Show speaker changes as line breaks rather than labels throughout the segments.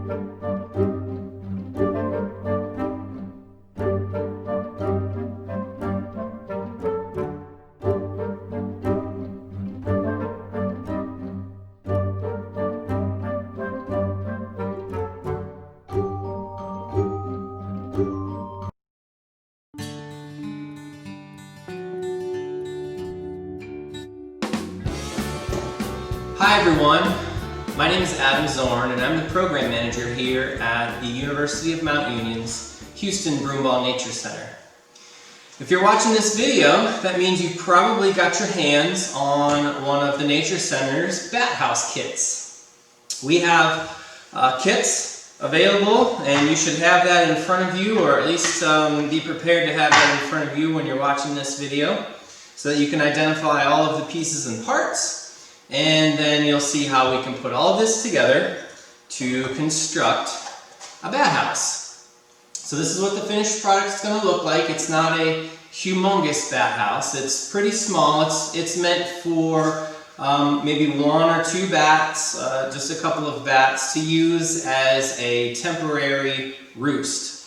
Hi everyone, my name is Adam Zorn and I'm the program manager here at the University of Mount Union's Huston-Brumbaugh Nature Center. If you're watching this video, that means you probably got your hands on one of the Nature Center's bat house kits. We have kits available, and you should have that in front of you, or at least be prepared to have that in front of you when you're watching this video, so that you can identify all of the pieces and parts. And then you'll see how we can put all of this together to construct a bat house. So this is what the finished product is going to look like. It's not a humongous bat house. It's pretty small. It's meant for maybe one or two bats, just a couple of bats, to use as a temporary roost.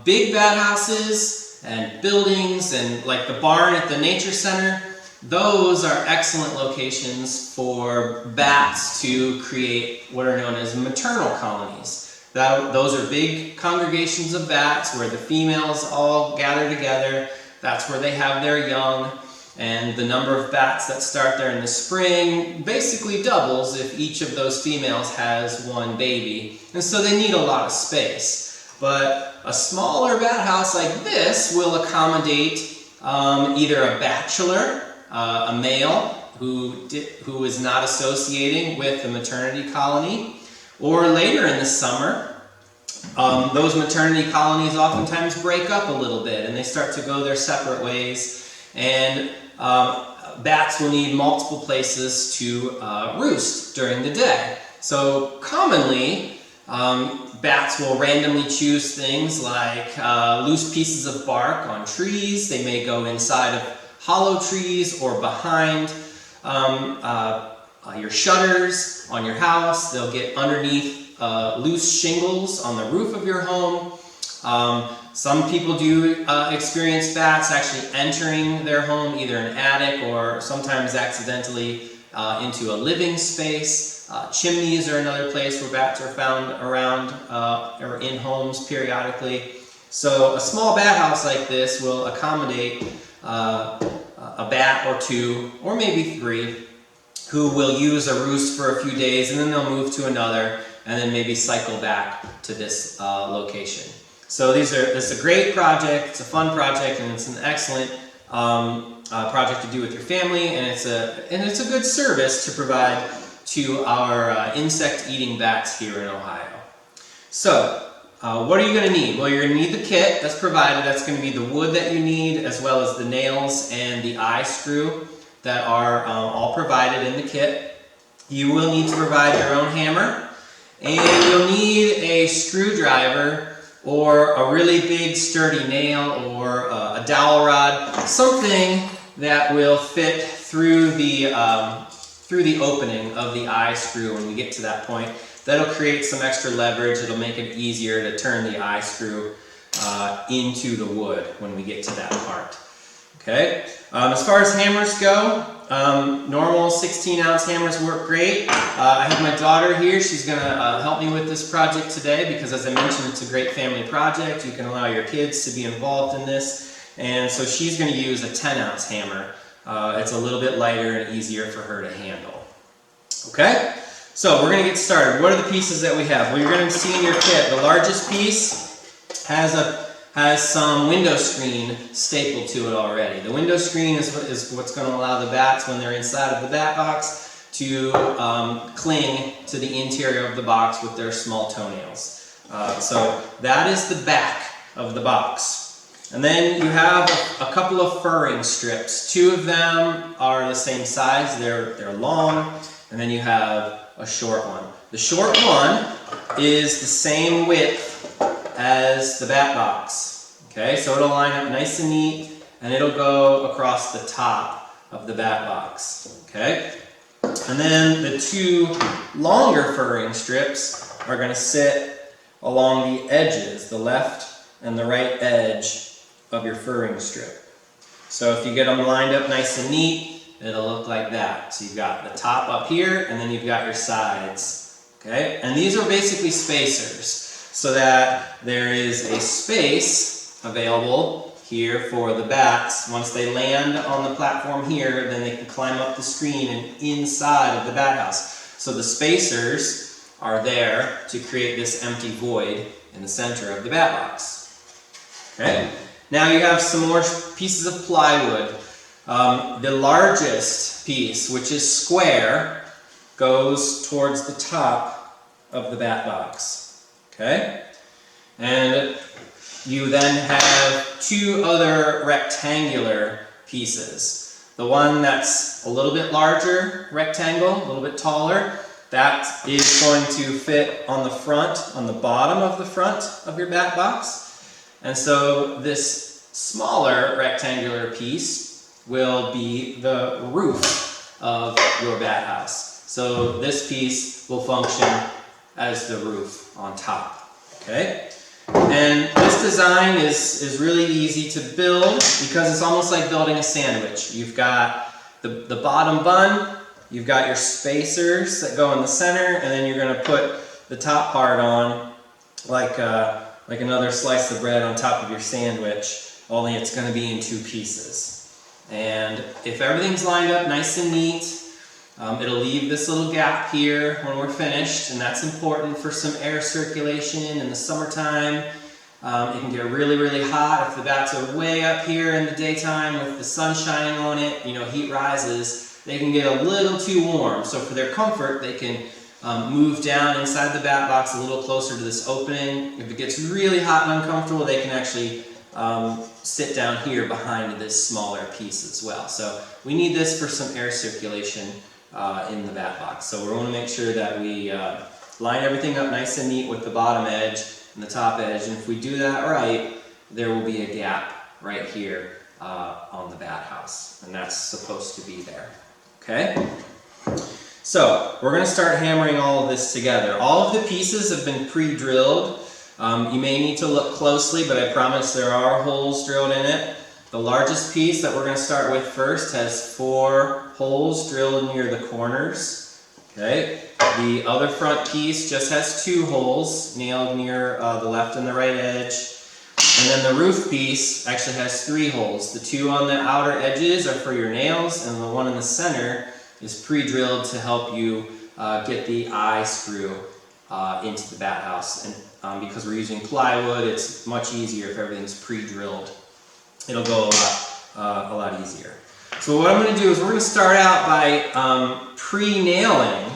Big bat houses and buildings, and like the barn at the Nature Center, those are excellent locations for bats to create what are known as maternal colonies. Those are big congregations of bats where the females all gather together. That's where they have their young, and the number of bats that start there in the spring basically doubles if each of those females has one baby. And so they need a lot of space. But a smaller bat house like this will accommodate either a bachelor, a male who is not associating with the maternity colony, or later in the summer, those maternity colonies oftentimes break up a little bit and they start to go their separate ways, and bats will need multiple places to roost during the day. So commonly, bats will randomly choose things like loose pieces of bark on trees. They may go inside of hollow trees or behind your shutters on your house. They'll get underneath loose shingles on the roof of your home. Some people do experience bats actually entering their home, either an attic or sometimes accidentally into a living space. Chimneys are another place where bats are found around or in homes periodically. So a small bat house like this will accommodate a bat or two, or maybe three, who will use a roost for a few days, and then they'll move to another, and then maybe cycle back to this location. So this is a great project, it's a fun project, and it's an excellent project to do with your family, and it's a good service to provide to our insect-eating bats here in Ohio. So, what are you going to need? Well, you're going to need the kit that's provided. That's going to be the wood that you need, as well as the nails and the eye screw that are all provided in the kit. You will need to provide your own hammer, and you'll need a screwdriver or a really big sturdy nail or a dowel rod, something that will fit through the opening of the eye screw when we get to that point. That'll create some extra leverage. It'll make it easier to turn the eye screw into the wood when we get to that part. Okay. As far as hammers go, normal 16-ounce hammers work great. I have my daughter here. She's going to help me with this project today because, as I mentioned, it's a great family project. You can allow your kids to be involved in this. And so she's going to use a 10-ounce hammer. It's a little bit lighter and easier for her to handle. Okay? So we're going to get started. What are the pieces that we have? Well, you're going to see in your kit, the largest piece has some window screen stapled to it already. The window screen is what's going to allow the bats, when they're inside of the bat box, to cling to the interior of the box with their small toenails. So that is the back of the box. And then you have a couple of furring strips. Two of them are the same size. They're long. And then you have a short one. The short one is the same width as the bat box. Okay, so it'll line up nice and neat, and it'll go across the top of the bat box. Okay, and then the two longer furring strips are going to sit along the edges, the left and the right edge of your furring strip. So if you get them lined up nice and neat, it'll look like that. So you've got the top up here, and then you've got your sides. Okay? And these are basically spacers, so that there is a space available here for the bats. Once they land on the platform here, then they can climb up the screen and inside of the bat house. So the spacers are there to create this empty void in the center of the bat box. Okay? Now you have some more pieces of plywood. The largest piece, which is square, goes towards the top of the bat box. Okay? And you then have two other rectangular pieces. The one that's a little bit larger, rectangle, a little bit taller, that is going to fit on the front, on the bottom of the front of your bat box. And so this smaller rectangular piece will be the roof of your bat house. So this piece will function as the roof on top. Okay? And this design is really easy to build because it's almost like building a sandwich. You've got the bottom bun, you've got your spacers that go in the center, and then you're going to put the top part on like another slice of bread on top of your sandwich, only it's going to be in two pieces. And if everything's lined up nice and neat, it'll leave this little gap here when we're finished, and that's important for some air circulation in the summertime. It can get really, really hot if the bats are way up here in the daytime with the sun shining on it. You know, heat rises. They can get a little too warm. So for their comfort, they can move down inside the bat box a little closer to this opening. If it gets really hot and uncomfortable, they can actually sit down here behind this smaller piece as well. So we need this for some air circulation in the bat box. So we want to make sure that we line everything up nice and neat with the bottom edge and the top edge. And if we do that right, there will be a gap right here on the bat house. And that's supposed to be there. Okay? So we're going to start hammering all of this together. All of the pieces have been pre-drilled. You may need to look closely, but I promise there are holes drilled in it. The largest piece that we're going to start with first has 4 holes drilled near the corners. Okay. The other front piece just has 2 holes nailed near the left and the right edge. And then the roof piece actually has 3 holes. The 2 on the outer edges are for your nails, and the one in the center is pre-drilled to help you get the eye screw into the bat house. And because we're using plywood, it's much easier if everything's pre-drilled. It'll go a lot easier. So what I'm going to do is we're going to start out by pre-nailing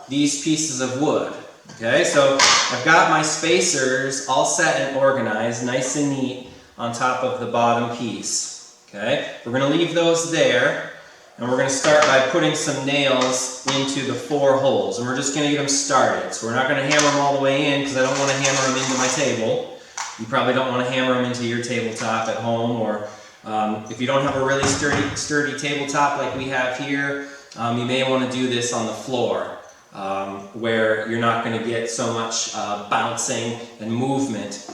these pieces of wood. Okay, so I've got my spacers all set and organized, nice and neat, on top of the bottom piece. Okay, we're going to leave those there, and we're going to start by putting some nails into the 4 holes, and we're just going to get them started. So we're not going to hammer them all the way in because I don't want to hammer them into my table. You probably don't want to hammer them into your tabletop at home, or if you don't have a really sturdy tabletop like we have here, you may want to do this on the floor. Where you're not going to get so much bouncing and movement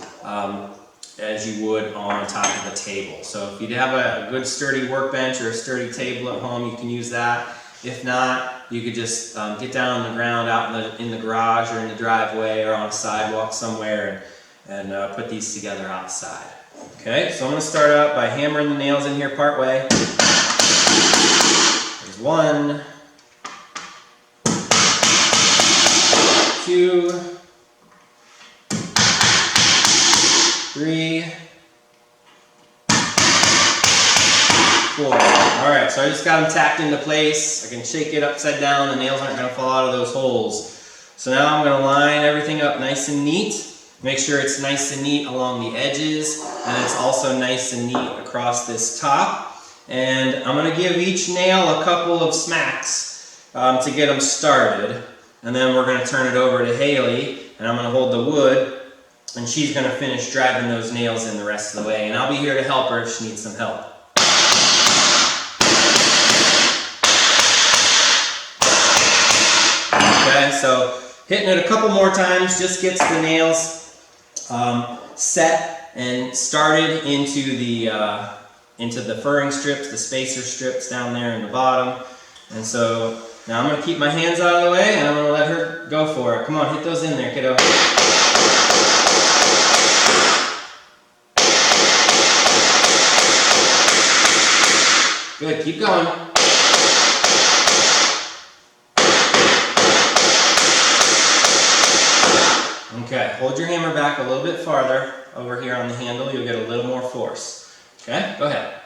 as you would on top of the table. So if you have a good sturdy workbench or a sturdy table at home, you can use that. If not, you could just get down on the ground out in the garage or in the driveway or on a sidewalk somewhere and put these together outside. Okay, so I'm going to start out by hammering the nails in here part way. There's 1, 2, 3, 4. Alright, so I just got them tacked into place. I can shake it upside down. The nails aren't going to fall out of those holes. So now I'm going to line everything up nice and neat. Make sure it's nice and neat along the edges, and it's also nice and neat across this top. And I'm going to give each nail a couple of smacks to get them started. And then we're going to turn it over to Haley, and I'm going to hold the wood, and she's going to finish driving those nails in the rest of the way. And I'll be here to help her if she needs some help. Okay, so hitting it a couple more times just gets the nails set and started into the furring strips, the spacer strips down there in the bottom. And so now I'm going to keep my hands out of the way and I'm going to let her go for it. Come on, hit those in there, kiddo. Good, keep going. Okay, hold your hammer back a little bit farther over here on the handle. You'll get a little more force. Okay, go ahead.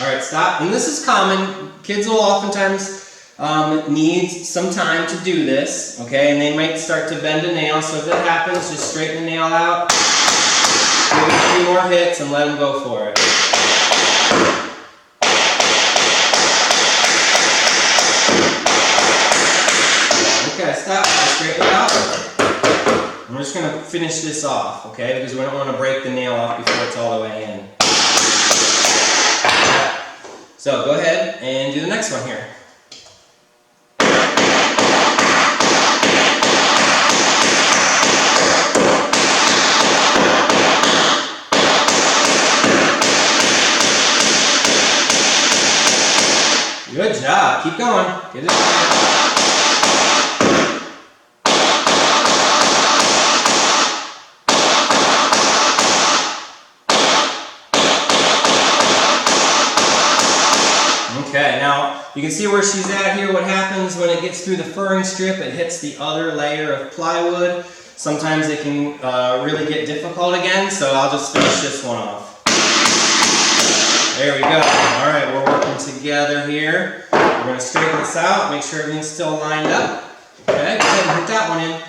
All right, stop. And this is common. Kids will oftentimes need some time to do this, okay? And they might start to bend a nail. So if that happens, just straighten the nail out. Give it a few more hits and let them go for it. Okay, stop. Straighten it out. I'm just going to finish this off, okay? Because we don't want to break the nail off before it's all the way in. Okay. So go ahead and do the next one here. Good job. Keep going. Get it started. Okay, now you can see where she's at here. What happens when it gets through the furring strip, it hits the other layer of plywood. Sometimes it can really get difficult again, so I'll just finish this one off. There we go. All right, we're working together here. We're going to straighten this out, make sure everything's still lined up. Okay, go ahead and hit that one in.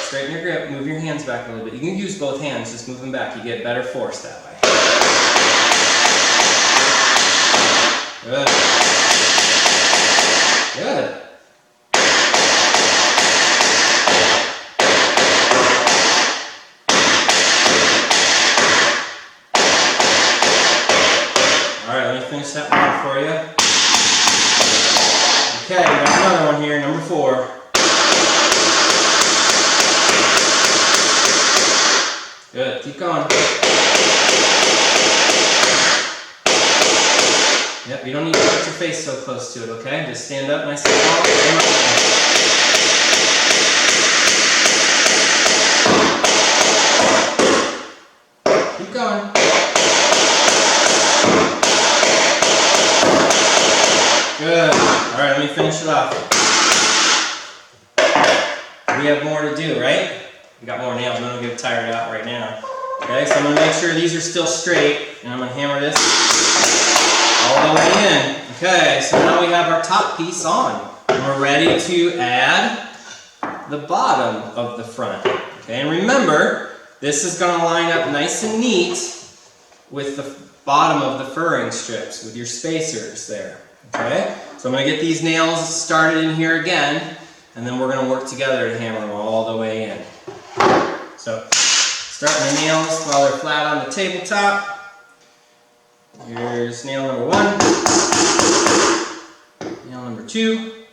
Straighten your grip, move your hands back a little bit. You can use both hands, just move them back. You get better force that way. Good. Good. All right, let me finish that one for you. Okay, we got another one here, number 4. Good, keep going. Yep, you don't need to put your face so close to it, okay? Just stand up nice and tall. Keep going. Good. Alright, let me finish it off. We have more to do, right? We got more nails, I'm going to get tired out right now. Okay, so I'm going to make sure these are still straight, and I'm going to hammer this all the way in. Okay, so now we have our top piece on. And we're ready to add the bottom of the front. Okay, and remember, this is going to line up nice and neat with the bottom of the furring strips, with your spacers there. Okay, so I'm going to get these nails started in here again, and then we're going to work together to hammer them all the way in. So, starting the nails while they're flat on the tabletop. Here's nail number 1, nail number 2.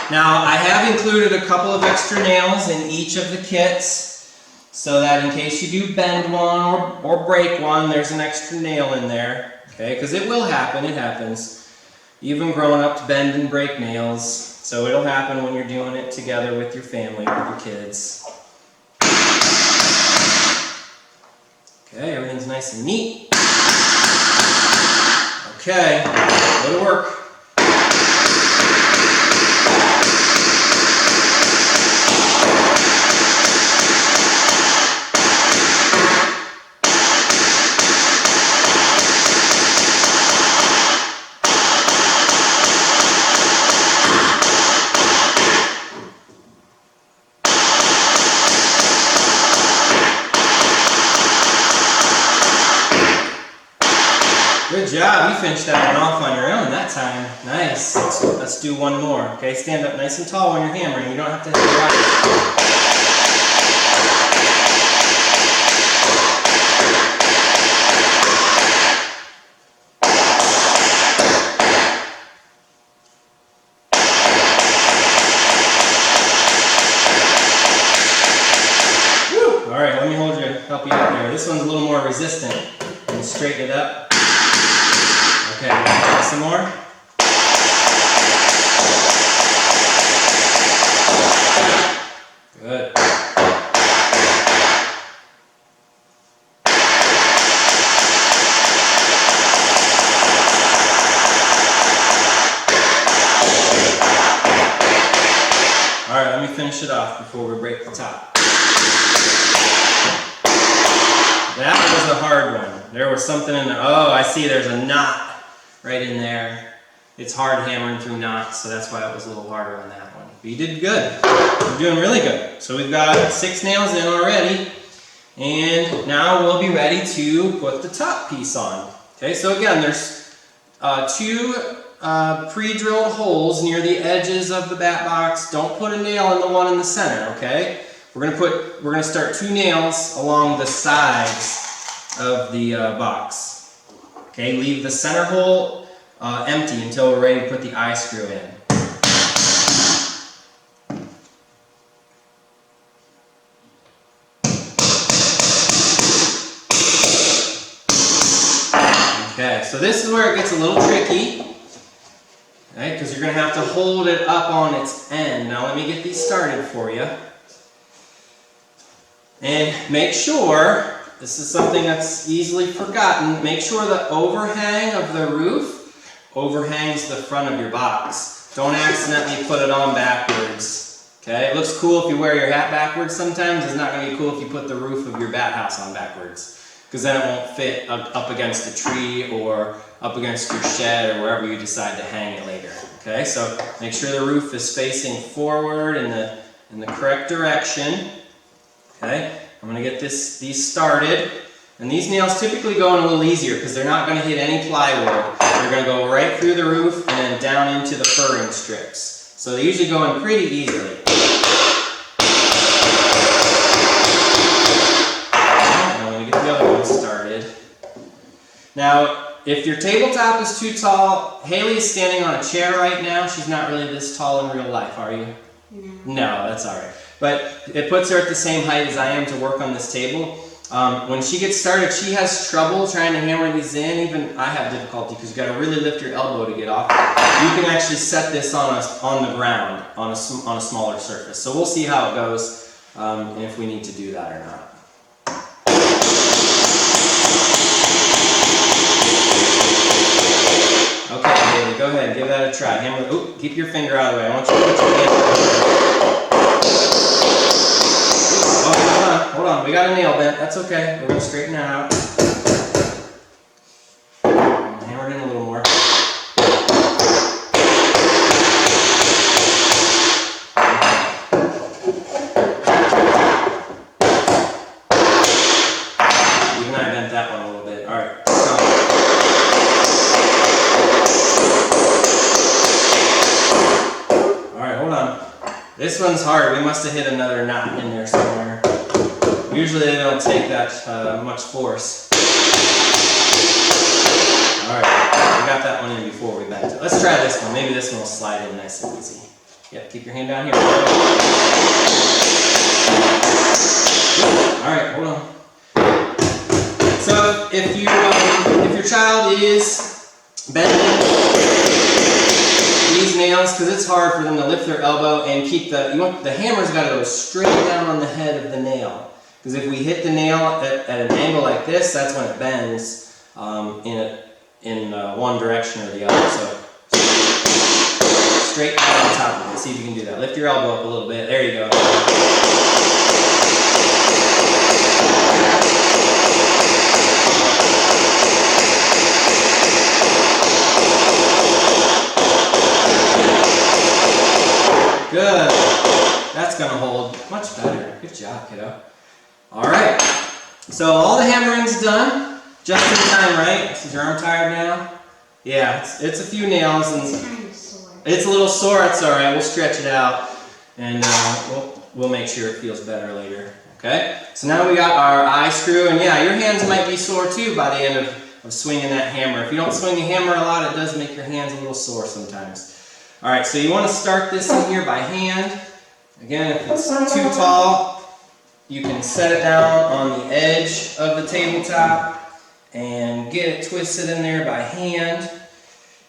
Now, I have included a couple of extra nails in each of the kits, so that in case you do bend one or break one, there's an extra nail in there. Okay, because it will happen, it happens. Even grown up to bend and break nails, so it'll happen when you're doing it together with your family, with your kids. Okay, everything's nice and neat. Okay, go to work. job. You finished that one off on your own that time. Nice. Let's do one more. Okay, stand up nice and tall when you're hammering. You don't have to hit the rock. Woo! All right, let me help you out there. This one's a little more resistant. Let me straighten it up. Okay, some more. Good. All right, let me finish it off before we break the top. That was a hard one. There was something in there. Oh, I see there's a knot right in there. It's hard hammering through knots, so that's why it was a little harder on that one. But you did good. You're doing really good. So we've got 6 nails in already, and now we'll be ready to put the top piece on. Okay, so again, there's 2 pre-drilled holes near the edges of the bat box. Don't put a nail in the one in the center, okay? We're gonna start 2 nails along the sides of the box. Okay, leave the center hole empty until we're ready to put the eye screw in. Okay, so this is where it gets a little tricky, right? Because you're going to have to hold it up on its end. Now let me get these started for you. And make sure, this is something that's easily forgotten, make sure the overhang of the roof overhangs the front of your box. Don't accidentally put it on backwards. Okay, it looks cool if you wear your hat backwards sometimes. It's not going to be cool if you put the roof of your bat house on backwards, because then it won't fit up against a tree or up against your shed or wherever you decide to hang it later. Okay, so make sure the roof is facing forward in the correct direction. Okay, I'm going to get these started. And these nails typically go in a little easier because they're not going to hit any plywood. They're going to go right through the roof and then down into the furring strips. So they usually go in pretty easily. I'm going to get the other one started. Now, if your tabletop is too tall, Haley is standing on a chair right now. She's not really this tall in real life, are you? No, that's all right. But it puts her at the same height as I am to work on this table. When she gets started, she has trouble trying to hammer these in. Even I have difficulty because you've got to really lift your elbow to get off. You can actually set this on the ground, on a smaller surface. So we'll see how it goes and if we need to do that or not. Okay, Haley, go ahead and give that a try. Hammer. Ooh, keep your finger out of the way. I want you to put your hand. Oh, hold on. We got a nail bent. That's okay. We're going to straighten that out. Hammer it in a little more. Even I bent that one a little bit. All right. This one's hard. We must have hit another knot in there somewhere. Usually they don't take that much force. Alright, we got that one in before we bent it. Let's try this one. Maybe this one will slide in nice and easy. Yep, keep your hand down here. Alright, hold on. So if your child is bending these nails, because it's hard for them to lift their elbow and keep the hammer's got to go straight down on the head of the nail, because if we hit the nail at an angle like this, that's when it bends in one direction or the other. So straight down on top of it. See if you can do that. Lift your elbow up a little bit. There you go. Good. That's going to hold much better. Good job, kiddo. All right. So all the hammering's done. Just in time, right? Is your arm tired now? Yeah, it's a few nails and
it's kind of sore.
It's a little sore. It's all right. We'll stretch it out, and we'll make sure it feels better later. Okay. So now we got our eye screw, and yeah, your hands might be sore too by the end of swinging that hammer. If you don't swing the hammer a lot, it does make your hands a little sore sometimes. All right. So you want to start this in here by hand. Again, if it's too tall, you can set it down on the edge of the tabletop and get it twisted in there by hand.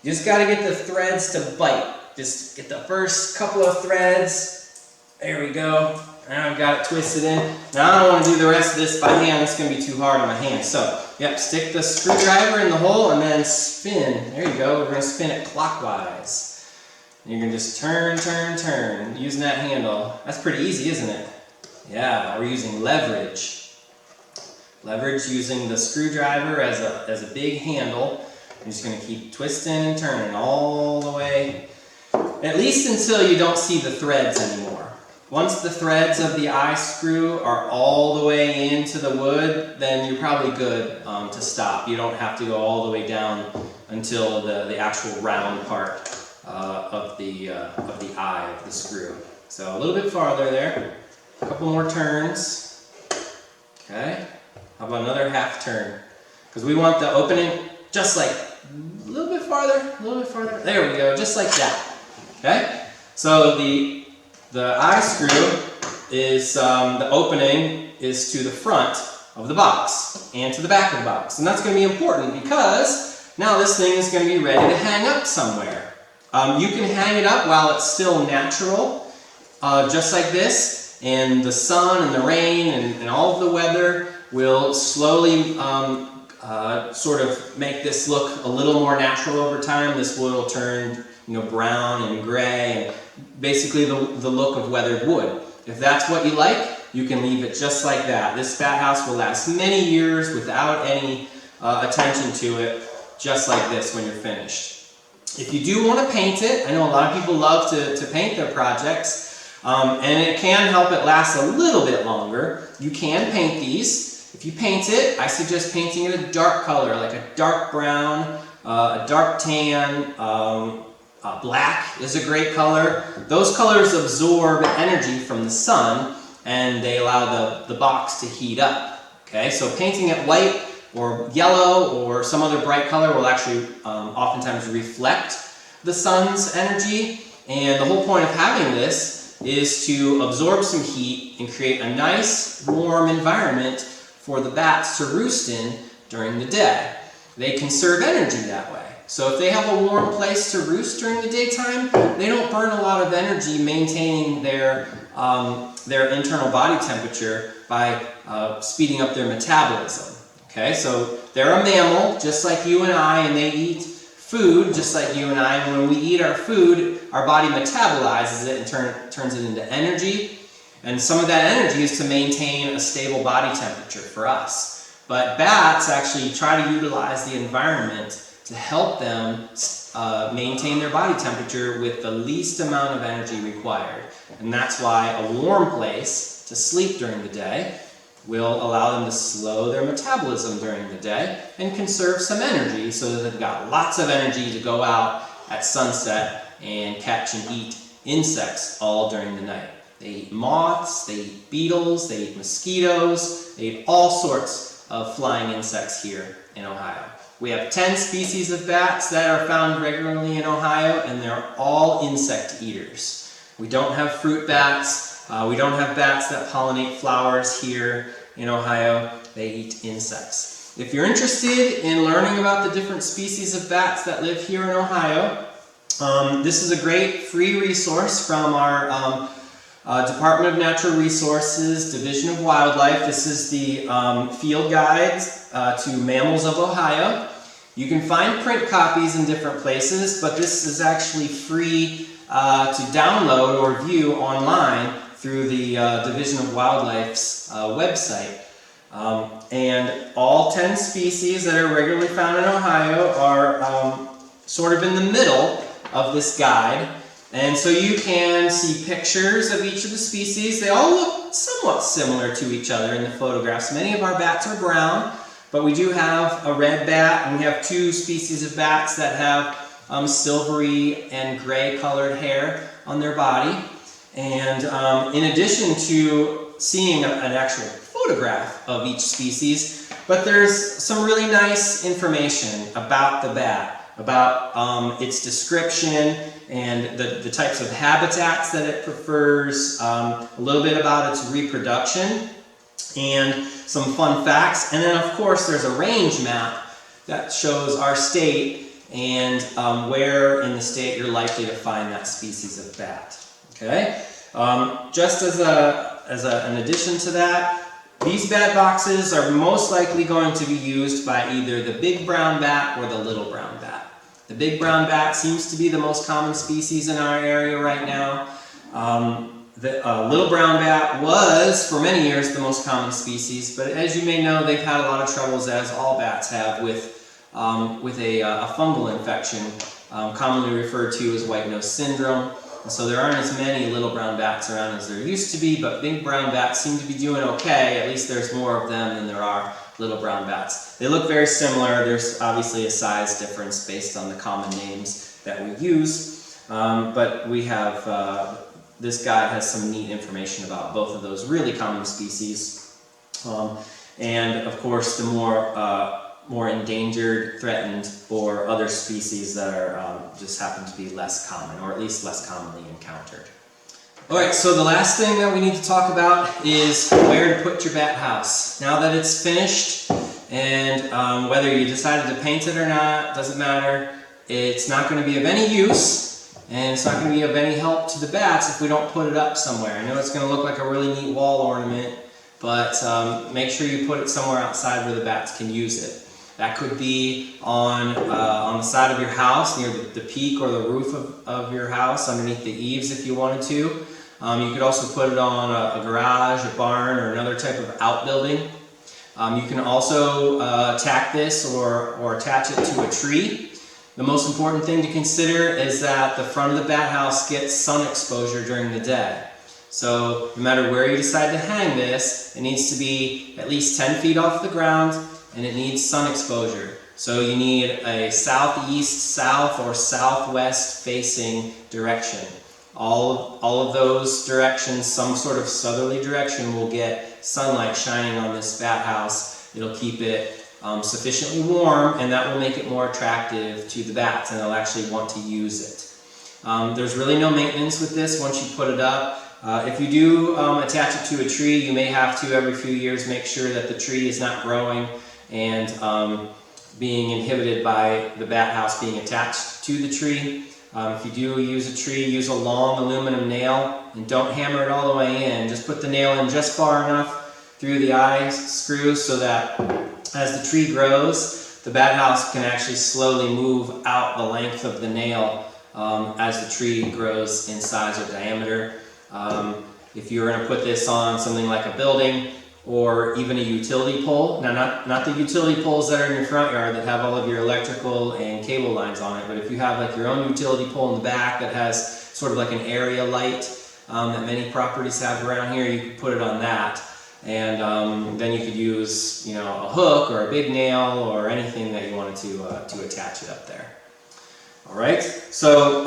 You just got to get the threads to bite. Just get the first couple of threads. There we go. Now I've got it twisted in. Now I don't want to do the rest of this by hand. It's going to be too hard on my hand. So, yep, stick the screwdriver in the hole and then spin. There you go. We're going to spin it clockwise. And you're going to just turn, turn, turn using that handle. That's pretty easy, isn't it? Yeah, we're using leverage. Leverage using the screwdriver as a big handle. You're just going to keep twisting and turning all the way, at least until you don't see the threads anymore. Once the threads of the eye screw are all the way into the wood, then you're probably good to stop. You don't have to go all the way down until the actual round part of the eye of the screw. So a little bit farther there. A couple more turns. Okay. How about another half turn? Because we want the opening just like a little bit farther, a little bit farther. There we go, just like that. Okay? So the eye screw is, the opening is to the front of the box and to the back of the box. And that's going to be important because now this thing is going to be ready to hang up somewhere. You can hang it up while it's still natural, just like this. And the sun and the rain and all of the weather will slowly sort of make this look a little more natural over time. This wood will turn, brown and gray, and basically the look of weathered wood. If that's what you like, you can leave it just like that. This bat house will last many years without any attention to it, just like this when you're finished. If you do want to paint it, I know a lot of people love to paint their projects, and it can help it last a little bit longer. You can paint these. If you paint it, I suggest painting it a dark color, like a dark brown, a dark tan, black is a great color. Those colors absorb energy from the sun and they allow the box to heat up. Okay, so painting it white or yellow or some other bright color will actually oftentimes reflect the sun's energy. And the whole point of having this is to absorb some heat and create a nice warm environment for the bats to roost in during the day. They conserve energy that way. So if they have a warm place to roost during the daytime, they don't burn a lot of energy maintaining their internal body temperature by speeding up their metabolism. Okay, so they're a mammal just like you and I, and they eat food just like you and I. And when we eat our food, our body metabolizes it and turns it into energy. And some of that energy is to maintain a stable body temperature for us. But bats actually try to utilize the environment to help them maintain their body temperature with the least amount of energy required. And that's why a warm place to sleep during the day will allow them to slow their metabolism during the day and conserve some energy so that they've got lots of energy to go out at sunset and catch and eat insects all during the night. They eat moths, they eat beetles, they eat mosquitoes, they eat all sorts of flying insects here in Ohio. We have 10 species of bats that are found regularly in Ohio, and they're all insect eaters. We don't have fruit bats, we don't have bats that pollinate flowers here in Ohio. They eat insects. If you're interested in learning about the different species of bats that live here in Ohio, this is a great free resource from our Department of Natural Resources, Division of Wildlife. This is the field guides to mammals of Ohio. You can find print copies in different places, but this is actually free to download or view online through the Division of Wildlife's website. And all 10 species that are regularly found in Ohio are sort of in the middle of this guide. And so you can see pictures of each of the species. They all look somewhat similar to each other in the photographs. Many of our bats are brown, But we do have a red bat, and we have two species of bats that have silvery and gray colored hair on their body. And in addition to seeing an actual photograph of each species, but there's some really nice information about the bat, about its description and the types of habitats that it prefers, a little bit about its reproduction, and some fun facts. And then of course there's a range map that shows our state and where in the state you're likely to find that species of bat. Okay? Just as an addition to that, these bat boxes are most likely going to be used by either the big brown bat or the little brown bat. The big brown bat seems to be the most common species in our area right now. The little brown bat was, for many years, the most common species, but as you may know, they've had a lot of troubles, as all bats have, with a fungal infection, commonly referred to as white nose syndrome. And so there aren't as many little brown bats around as there used to be, but big brown bats seem to be doing okay. At least there's more of them than there are little brown bats. They look very similar. There's obviously a size difference based on the common names that we use, but we have this guide has some neat information about both of those really common species. And of course, the more endangered, threatened, or other species that are just happen to be less common, or at least less commonly encountered. Alright, so the last thing that we need to talk about is where to put your bat house. Now that it's finished, and whether you decided to paint it or not, doesn't matter. It's not going to be of any use, and it's not going to be of any help to the bats if we don't put it up somewhere. I know it's going to look like a really neat wall ornament, but make sure you put it somewhere outside where the bats can use it. That could be on the side of your house, near the peak or the roof of your house, underneath the eaves if you wanted to. You could also put it on a garage, a barn, or another type of outbuilding. You can also tack this or attach it to a tree. The most important thing to consider is that the front of the bat house gets sun exposure during the day. So no matter where you decide to hang this, it needs to be at least 10 feet off the ground, and it needs sun exposure. So you need a southeast, south, or southwest facing direction. All of those directions, some sort of southerly direction, will get sunlight shining on this bat house. It'll keep it sufficiently warm, and that will make it more attractive to the bats, and they'll actually want to use it. There's really no maintenance with this once you put it up. If you do attach it to a tree, you may have to every few years make sure that the tree is not growing and being inhibited by the bat house being attached to the tree. If you do use a tree, use a long aluminum nail, and don't hammer it all the way in. Just put the nail in just far enough through the eye screws so that as the tree grows, the bat house can actually slowly move out the length of the nail as the tree grows in size or diameter. If you're going to put this on something like a building or even a utility pole, now not the utility poles that are in your front yard that have all of your electrical and cable lines on it, but if you have like your own utility pole in the back that has sort of like an area light that many properties have around here, you could put it on that. And then you could use, you know, a hook or a big nail or anything that you wanted to attach it up there. Alright, so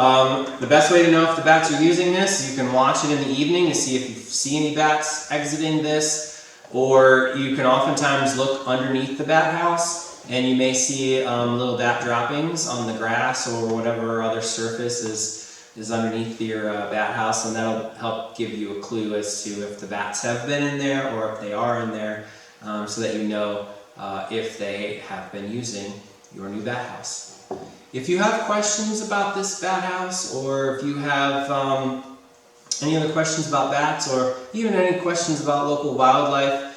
the best way to know if the bats are using this, you can watch it in the evening to see if you see any bats exiting this, or you can oftentimes look underneath the bat house and you may see little bat droppings on the grass or whatever other surface is underneath your bat house, and that'll help give you a clue as to if the bats have been in there or if they are in there, so that you know if they have been using your new bat house. If you have questions about this bat house, or if you have any other questions about bats, or even any questions about local wildlife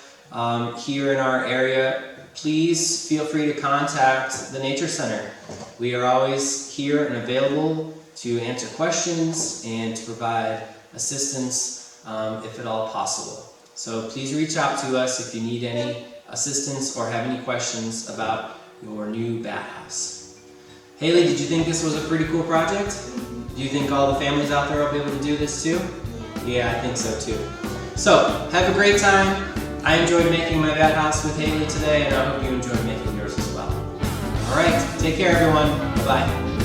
here in our area, please feel free to contact the Nature Center. We are always here and available to answer questions and to provide assistance if at all possible. So please reach out to us if you need any assistance or have any questions about your new bat house. Haley, did you think this was a pretty cool project? Do you think all the families out there will be able to do this too? Yeah, I think so too. So, have a great time. I enjoyed making my bat house with Haley today, and I hope you enjoyed making yours as well. All right, take care everyone. Bye-bye.